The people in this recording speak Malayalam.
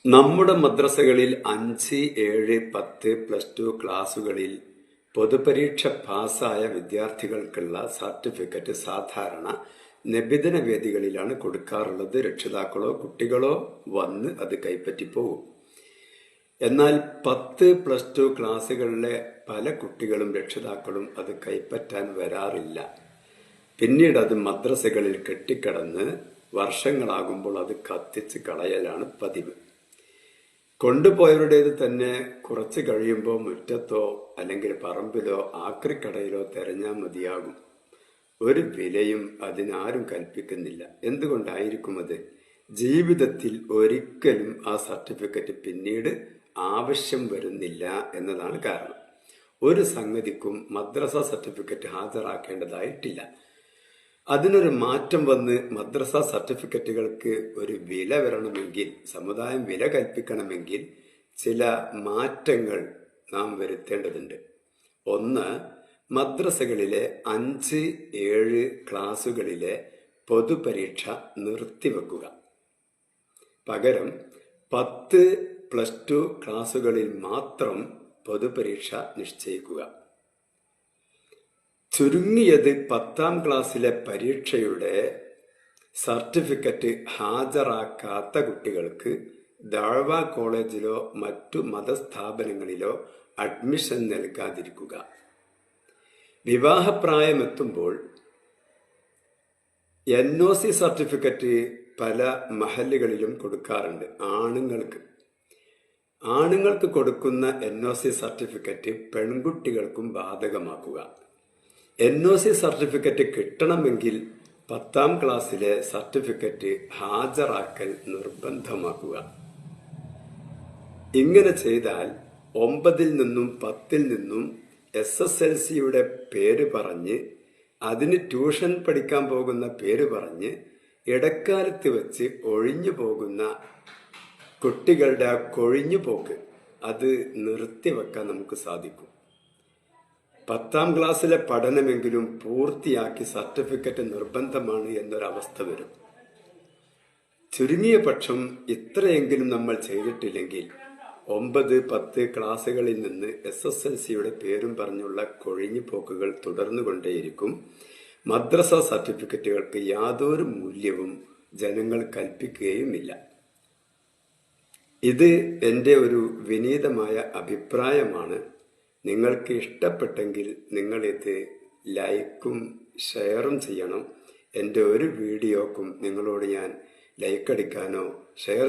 നമ്മുടെ മദ്രസകളിൽ 5, 7, 10, +2 ക്ലാസുകളിൽ പൊതുപരീക്ഷ പാസ്സായ വിദ്യാർത്ഥികൾക്കുള്ള സർട്ടിഫിക്കറ്റ് സാധാരണ നബിദിന വേദികളിലാണ് കൊടുക്കാറുള്ളത്. രക്ഷിതാക്കളോ കുട്ടികളോ വന്ന് അത് കൈപ്പറ്റി പോകും. എന്നാൽ 10, +2 ക്ലാസുകളിലെ പല കുട്ടികളും രക്ഷിതാക്കളും അത് കൈപ്പറ്റാൻ വരാറില്ല. പിന്നീട് അത് മദ്രസകളിൽ കെട്ടിക്കിടന്ന് വർഷങ്ങളാകുമ്പോൾ അത് കത്തിച്ച് കളയലാണ് പതിവ്. കൊണ്ടുപോയവരുടേത് തന്നെ കുറച്ച് കഴിയുമ്പോൾ മുറ്റത്തോ അല്ലെങ്കിൽ പറമ്പിലോ ആക്രിക്കടയിലോ തെരഞ്ഞാൽ മതിയാകും. ഒരു വിലയും അതിനാരും കൽപ്പിക്കുന്നില്ല. എന്തുകൊണ്ടായിരിക്കും അത്? ജീവിതത്തിൽ ഒരിക്കലും ആ സർട്ടിഫിക്കറ്റ് പിന്നീട് ആവശ്യം വരുന്നില്ല എന്നതാണ് കാരണം. ഒരു സംഗതിക്കും മദ്രസ സർട്ടിഫിക്കറ്റ് ഹാജരാക്കേണ്ടതായിട്ടില്ല. അതിനൊരു മാറ്റം വന്ന് മദ്രസ സർട്ടിഫിക്കറ്റുകൾക്ക് ഒരു വില വരണമെങ്കിൽ, സമുദായം വില കൽപ്പിക്കണമെങ്കിൽ ചില മാറ്റങ്ങൾ നാം വരുത്തേണ്ടതുണ്ട്. ഒന്ന്, മദ്രസകളിലെ 5, 7 ക്ലാസുകളിലെ പൊതുപരീക്ഷ നിർത്തിവെക്കുക. പകരം 10, +2 ക്ലാസുകളിൽ മാത്രം പൊതുപരീക്ഷ നിശ്ചയിക്കുക. ചുരുങ്ങിയത് 10ാം ക്ലാസ്സിലെ പരീക്ഷയുടെ സർട്ടിഫിക്കറ്റ് ഹാജരാക്കാത്ത കുട്ടികൾക്ക് ദഅ്വ കോളേജിലോ മറ്റു മതസ്ഥാപനങ്ങളിലോ അഡ്മിഷൻ നൽകാതിരിക്കുക. വിവാഹപ്രായമെത്തുമ്പോൾ NOC സർട്ടിഫിക്കറ്റ് പല മഹല്ലുകളിലും കൊടുക്കാറുണ്ട്. ആണുങ്ങൾക്ക് കൊടുക്കുന്ന NOC സർട്ടിഫിക്കറ്റ് പെൺകുട്ടികൾക്കും ബാധകമാക്കുക. NOC സർട്ടിഫിക്കറ്റ് കിട്ടണമെങ്കിൽ 10ാം ക്ലാസ്സിലെ സർട്ടിഫിക്കറ്റ് ഹാജരാക്കൽ നിർബന്ധമാക്കുക. ഇങ്ങനെ ചെയ്താൽ 9ൽ നിന്നും 10ൽ നിന്നും SSLCയുടെ പേര് പറഞ്ഞ്, അതിന് ട്യൂഷൻ പഠിക്കാൻ പോകുന്ന പേര് പറഞ്ഞ് ഇടക്കാലത്ത് വെച്ച് ഒഴിഞ്ഞു പോകുന്ന കുട്ടികളുടെ ആ കൊഴിഞ്ഞു പോക്ക് അത് നിർത്തിവെക്കാൻ നമുക്ക് സാധിക്കും. 10ാം ക്ലാസ്സിലെ പഠനമെങ്കിലും പൂർത്തിയാക്കി സർട്ടിഫിക്കറ്റ് നിർബന്ധമാണ് എന്നൊരവസ്ഥ വരും. ചുരുങ്ങിയ പക്ഷം ഇത്രയെങ്കിലും നമ്മൾ ചെയ്തിട്ടില്ലെങ്കിൽ 9, 10 ക്ലാസുകളിൽ നിന്ന് SSLCയുടെ പേരും പറഞ്ഞുള്ള കൊഴിഞ്ഞു പോക്കുകൾ തുടർന്നുകൊണ്ടേയിരിക്കും. മദ്രസ സർട്ടിഫിക്കറ്റുകൾക്ക് യാതൊരു മൂല്യവും ജനങ്ങൾ കൽപ്പിക്കുകയുമില്ല. ഇത് എൻ്റെ ഒരു വിനീതമായ അഭിപ്രായമാണ്. നിങ്ങൾക്ക് ഇഷ്ടപ്പെട്ടെങ്കിൽ നിങ്ങളിത് ലൈക്കും ഷെയറും ചെയ്യണം. എൻ്റെ ഒരു വീഡിയോക്കും നിങ്ങളോട് ഞാൻ ലൈക്ക് അടിക്കാനോ ഷെയർ